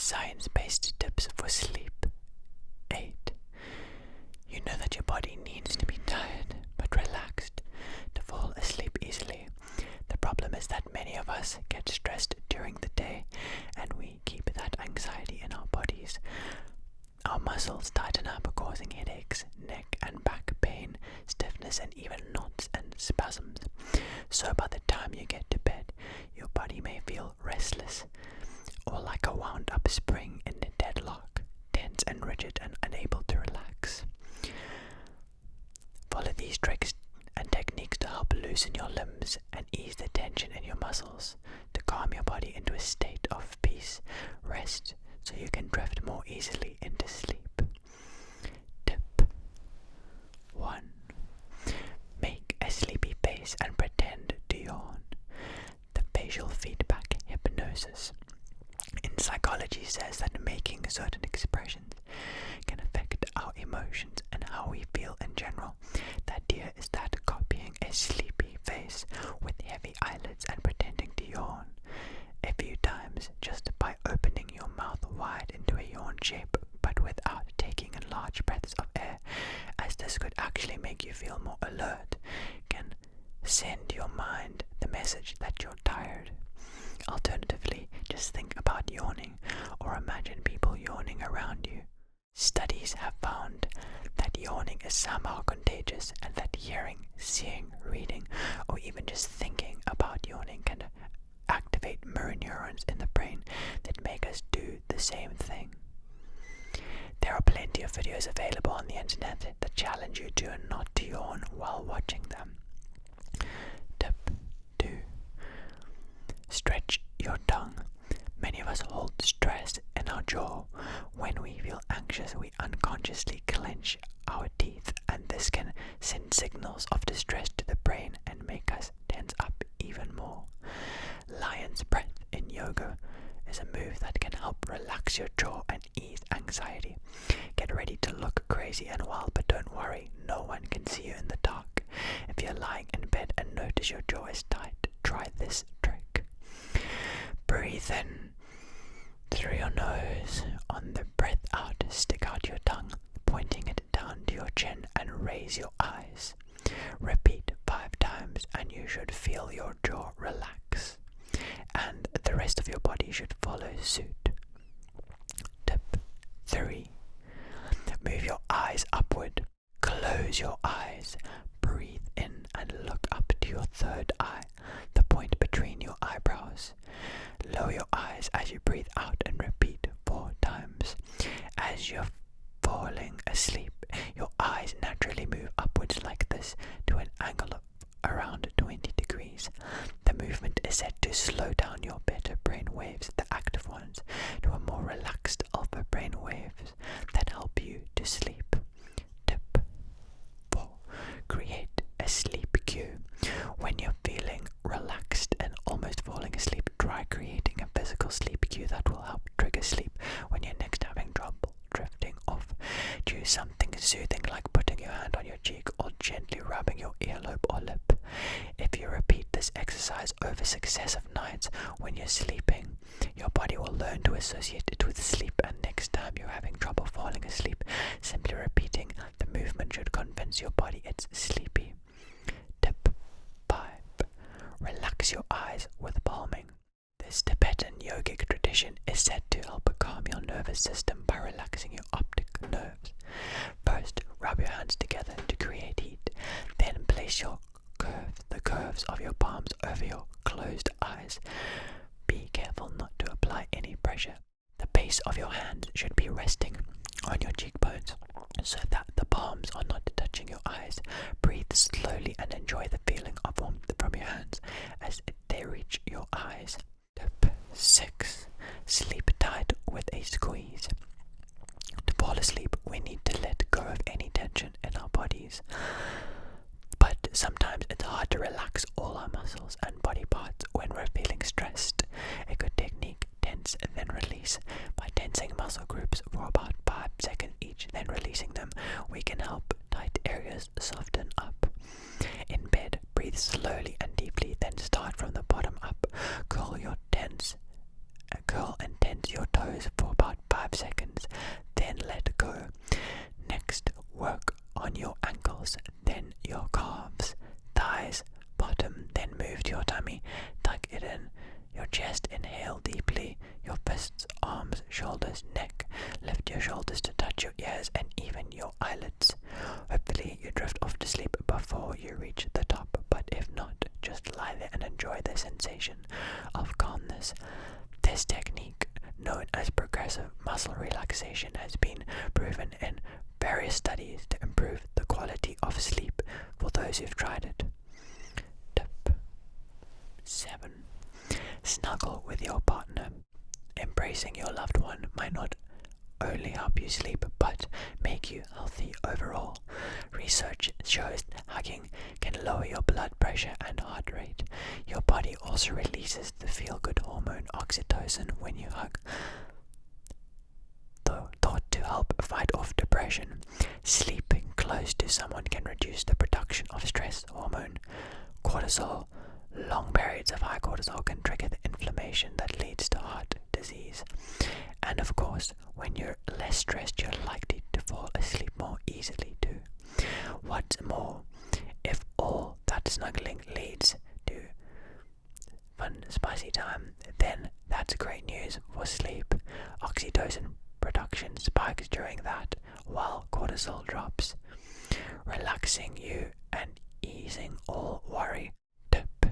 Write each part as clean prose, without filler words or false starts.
Science-based tips for sleep. 8. You know that your body needs to be tired but relaxed to fall asleep easily. The problem is that many of us get stressed during the day and we keep that anxiety in our bodies. Our muscles tighten up, causing headaches, neck and back pain, stiffness, and even knots and spasms. So by the time you get to bed, your body may feel restless or like a wound-up spring in a deadlock, tense and rigid and unable to relax. Follow these tricks and techniques to help loosen your limbs and ease the tension in your muscles, to calm your body into a state of peace, rest, so you can drift more easily into sleep. Tip 1. Make a sleepy face and pretend to yawn. The facial feedback hypnosis in psychology says that making certain expressions can affect our emotions and how we feel in general. The idea is that copying a sleepy face with heavy eyelids and pretending to yawn a few times just by opening your mouth wide into a yawn shape but without taking in large breaths of air, as this could actually make you feel more alert, can send your mind the message that you're tired. Alternatively, just think about yawning or imagine people yawning around you. Studies have found that yawning is somehow contagious and that hearing, seeing, reading, or even just thinking about yawning can activate mirror neurons in the brain that make us do the same thing. There are plenty of videos available on the internet that challenge you to not to yawn while watching them. Tip 2. Stretch your tongue. Many of us hold stress in our jaw. When we feel anxious, we unconsciously clench our teeth, and this can send signals of distress to the brain and make us tense up even more. Lion's breath in yoga is a move that can help relax your jaw and ease anxiety. Get ready to look crazy and wild, but don't worry, no one can see you in the dark. If you're lying in bed and notice your jaw is tight, try this trick. Breathe in through your nose. On the breath out, stick out your tongue, pointing it down to your chin, and raise your eyes. Repeat 5 times and you should feel your jaw relax, and the rest of your body should follow suit. Tip 3. Move your eyes upward. Close your eyes. Breathe in and look up to your third eye, the point between your eyebrows. Lower your eyes as you breathe out and repeat 4 times. As you're falling asleep, your eyes naturally move upwards like this to an angle of around 20 degrees. The movement is said to slow down your beta brain waves, the active ones, to a more relaxed alpha brain waves that help you to sleep. Tip 4. Create a sleep cue. When you're feeling relaxed and almost falling asleep, try creating a physical sleep cue that will help trigger sleep when you're next having trouble drifting off. Choose something soothing like putting your hand on your cheek or gently rubbing your earlobe or lip. If you repeat this exercise over successive nights when you're sleeping, your body will learn to associate it with sleep, and next time you're having trouble falling asleep, simply repeating the movement should convince your body it's sleepy. Tip 5. Relax your eyes with palming. This Tibetan yogic tradition is said to help calm your nervous system by relaxing your optic nerves. First, rub your hands together to create heat. Then place the curves of your palms over your closed eyes. Be careful not to apply any pressure. The base of your hands should be resting on your cheekbones so that the palms are not touching your eyes. Breathe slowly and enjoy the feeling of warmth from your hands as they reach your eyes. Tip 6. Sleep tight with a squeeze. To fall asleep, we need to let go of any tension in our bodies. But sometimes it's hard to relax all our muscles and body parts when we're feeling stressed. A good technique: tense and then release. By tensing muscle groups for about 5 seconds each, then releasing them, we can help tight areas soften up. In bed, breathe slowly and deeply, then start from the bottom up. Curl your known as progressive muscle relaxation, has been proven in various studies to improve the quality of sleep for those who've tried it. Tip 7. Snuggle with your partner. Embracing your loved one might not only help you sleep, but make you healthy overall. Research shows hugging can lower your blood pressure and heart rate. Your body also releases the feel-good hormone oxytocin when you hug, thought to help fight off depression. Sleeping close to someone can reduce the production of stress hormone, cortisol. Long periods of high cortisol can trigger the inflammation that leads to heart disease. And of course, when you're less stressed, you're likely to fall asleep more easily too. What's more, if all that snuggling leads to fun, spicy time, then that's great news for sleep. Oxytocin production spikes during that, while cortisol drops, relaxing you and easing all worry. Tip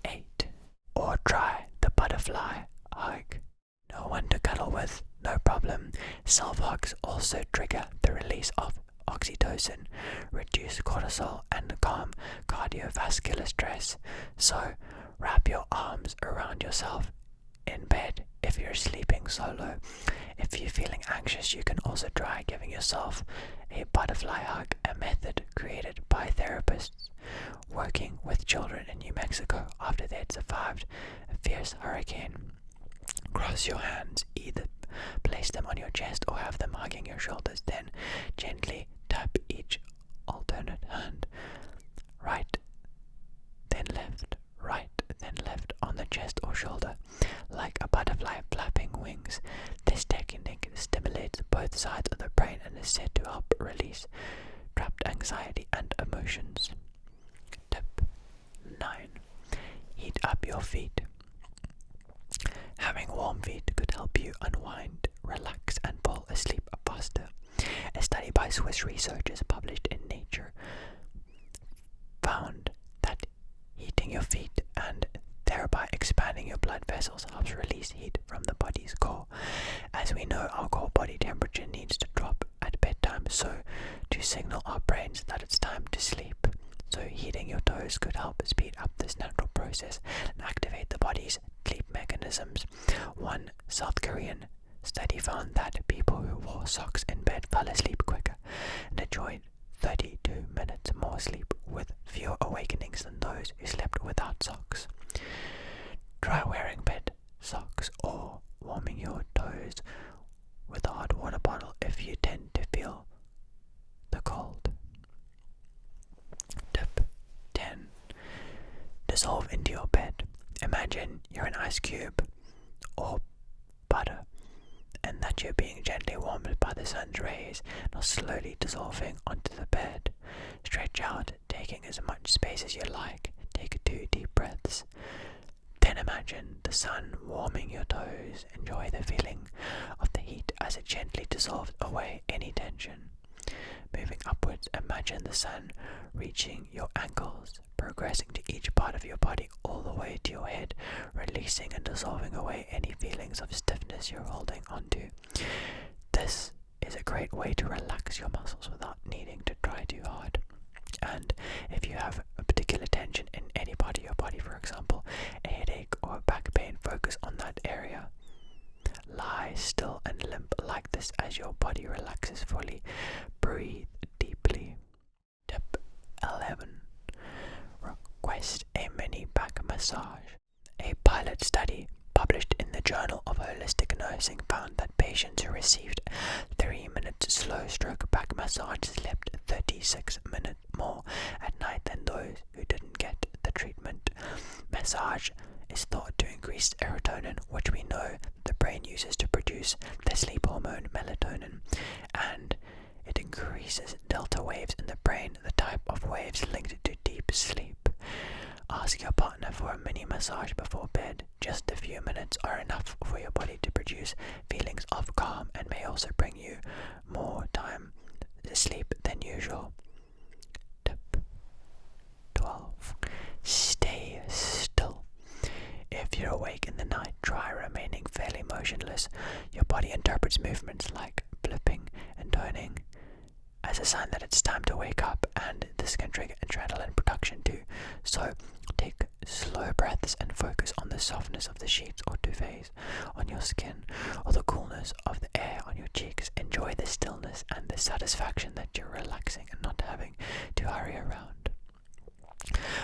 8. Or try the butterfly hug. No one to cuddle with, no problem. Self-hugs also trigger the release of oxytocin, reduce cortisol, and calm cardiovascular stress. So, wrap your arms around yourself in bed if you're sleeping solo. If you're feeling anxious, you can also try giving yourself a butterfly hug, a method created by therapists working with children in New Mexico after they had survived a fierce hurricane. Cross your hands, either place them on your chest or have them hugging your shoulders, then gently tap each alternate hand. Right, then left, on the chest or shoulder, like a butterfly flapping wings. This technique stimulates both sides of the brain and is said to help release trapped anxiety and emotions. Tip 9. Heat up your feet. Having warm feet could help you unwind, relax, and fall asleep faster. A study by Swiss researchers published in Nature found that heating your feet and thereby expanding your blood vessels helps release heat from the body's core. As we know, our core body temperature needs to drop at bedtime, so to signal our brains that it's time to sleep. So heating your toes could help speed up this natural process and activate the body's sleep mechanisms. One South Korean study found that people who wore socks in bed fell asleep quicker and enjoyed 32 minutes more sleep with fewer awakenings than those who slept without socks. Try wearing bed socks or warming your toes with a hot water bottle if you tend to feel the cold. Tip 10. Dissolve into your bed. Imagine you're an ice cube or butter, and that you're being gently warmed by the sun's rays and are slowly dissolving onto the bed. Stretch out, taking as much space as you like. Take 2 deep breaths. Then imagine the sun warming your toes. Enjoy the feeling of the heat as it gently dissolves away any tension. Moving upwards, imagine the sun reaching your ankles, progressing to each part of your body all the way to your head, releasing and dissolving away any feelings of stiffness you're holding onto. This is a great way to relax your muscles without needing to try too hard. And if you have a particular tension in any part of your body, for example, a headache or a back pain, focus on that area. Lie still and limp like this as your body relaxes fully. Breathe deeply. Tip 11. Request a mini back massage. A pilot study published in the Journal of Holistic Nursing found that patients who received 3 minutes slow stroke back massage slept 36 minutes more at night than those who didn't get the treatment. Massage is thought to increase serotonin, which we know the brain uses to produce the sleep hormone melatonin, and it increases delta waves in the brain, the type of waves linked to deep sleep. Ask your partner for a mini massage before bed. Just a few minutes are enough for your body to produce feelings of calm and may also bring you more time to sleep than usual. Tip 12. Stay still. If you're awake in the night, try remaining fairly motionless body interprets movements like flipping and turning as a sign that it's time to wake up, and this can trigger adrenaline production too. So take slow breaths and focus on the softness of the sheets or duvets on your skin, or the coolness of the air on your cheeks. Enjoy the stillness and the satisfaction that you're relaxing and not having to hurry around.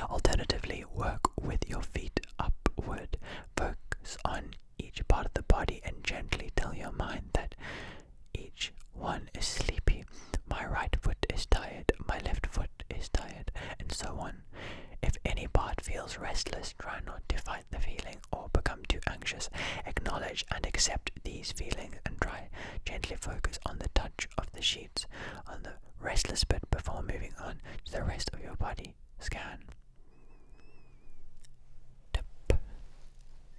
Alternatively, work with your feet upward. Focus on each part of the body and gently tell your mind that each one is sleepy. My right foot is tired, my left foot is tired, and so on. If any part feels restless, try not to fight the feeling or become too anxious. Acknowledge and accept these feelings and try gently focus on the touch of the sheets on the restless bit before moving on to the rest of your body. Scan. Tip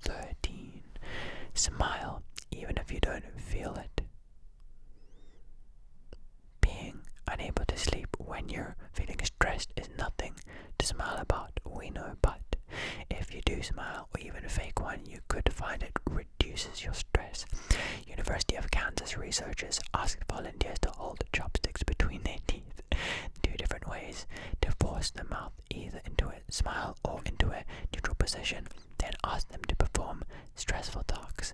13. Smile even if you don't feel it. Being unable to sleep when you're feeling stressed is nothing to smile about, we know, but if you do smile or even fake one, you could find it reduces your stress. University of Kansas researchers asked volunteers to hold chopsticks between their teeth 2 different ways to force the mouth either into a smile or into a neutral position, then asked them to perform stressful tasks.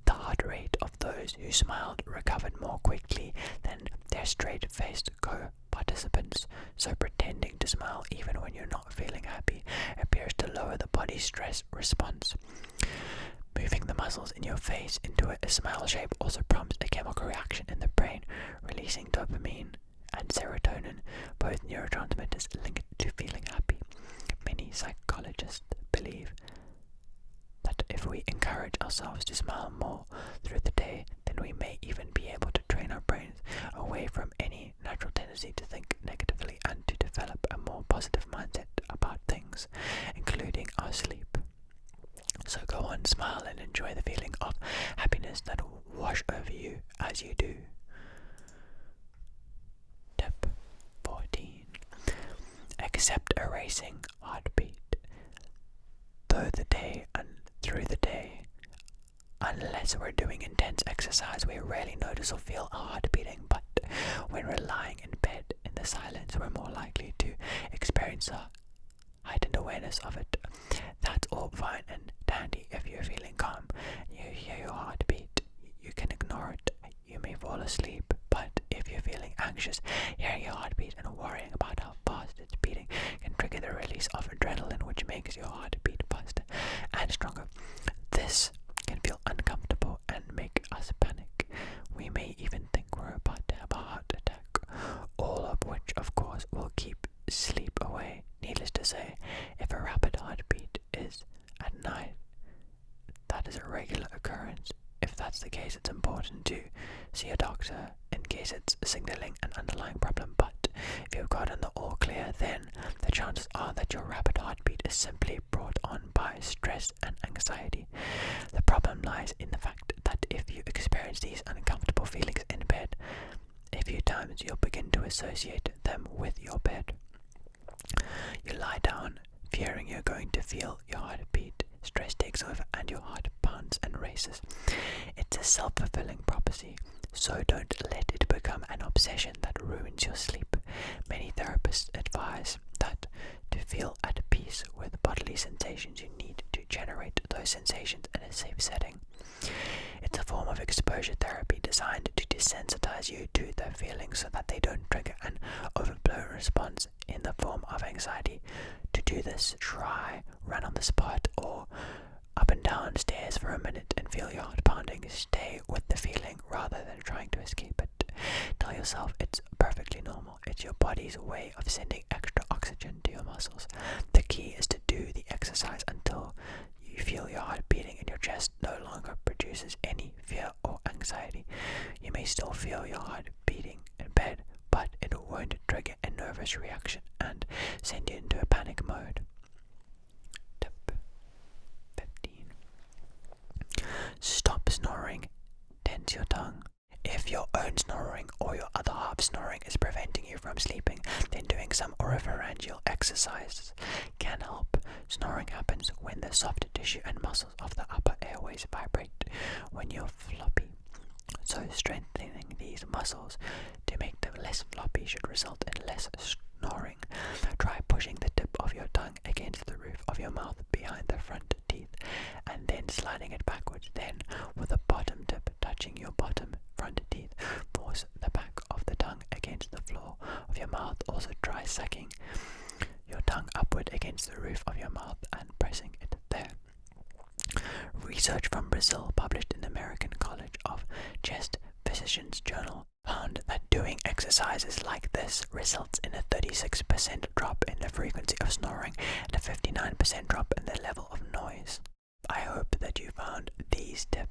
The heart rate of those who smiled recovered more quickly than their straight-faced co-participants, so pretending to smile even when you're not feeling happy appears to lower the body's stress response. Moving the muscles in your face into a smile shape also prompts a chemical reaction in the brain, releasing dopamine and serotonin, both neurotransmitters linked to feeling happy. Many psychologists believe that if we encourage ourselves to smile more through the day, then we may even be able to train our brains away from any natural tendency to think negatively and to develop a more positive mindset about things, including our sleep. So go on, smile and enjoy the feeling of happiness that will wash over you as you do. Tip 14. Accept a racing heartbeat. Through the day, unless we're doing intense exercise, we rarely notice or feel our heart beating, but when we're lying in bed in the silence, we're more likely to experience a heightened awareness of it. That's all fine and dandy if you're feeling calm. You hear your heart beat, you can ignore it, you may fall asleep, but if you're feeling anxious, hearing your heartbeat and worrying about how fast it's beating can trigger the release of adrenaline, which makes your heart beat faster and stronger. This can feel uncomfortable and make us panic. We may even think we're about to have a heart attack, all of which of course will keep sleep away. Needless to say, if a rapid heartbeat is at night, that is a regular occurrence. If that's the case, it's important to see a doctor in case it's signaling an underlying problem, but if you've gotten the all clear, then the chances are that your rapid heartbeat is simply brought on by stress and anxiety. The problem lies in the fact that if you experience these uncomfortable feelings in bed a few times, you'll begin to associate them with your bed. You lie down, fearing you're going to feel your heartbeat. Stress takes over and your heart pounds and races. It's a self-fulfilling prophecy, so don't let it become an obsession that ruins your sleep. Many therapists advise that to feel at peace with bodily sensations, you need to generate those sensations in a safe setting. It's a form of exposure therapy designed to desensitize you to the feelings so that they don't trigger an overblown response in the form of anxiety. To do this, try run on the spot or up and down stairs for a minute and feel your heart pounding. Stay with the feeling rather than trying to escape it. Tell yourself it's perfectly normal. It's your body's way of sending extra oxygen to your muscles. The key is to do the exercise until you feel your heart beating and your chest no longer produces any fear or anxiety. You may still feel your heart beating in bed, but it won't trigger a nervous reaction and send you into a panic mode. Tip 15. Stop snoring. Tense your tongue. If your own snoring or your other half snoring is preventing you from sleeping, then doing some oropharyngeal exercises can help. Snoring happens when the soft tissue and muscles of the upper airways vibrate. when you're floppy. So strengthening these muscles to make them less floppy should result in less snoring. Try pushing the tip of your tongue against the roof of your mouth behind the front teeth and then sliding it backwards. Then, with the bottom tip touching your bottom front teeth, force the back of the tongue against the floor of your mouth. Also try sucking your tongue upward against the roof of your mouth and pressing it there. Research from Brazil, published in the American College of Chest Physicians Journal, found that doing exercises like this results in a 36% drop in the frequency of snoring and a 59% drop in the level of noise. I hope that you found these tips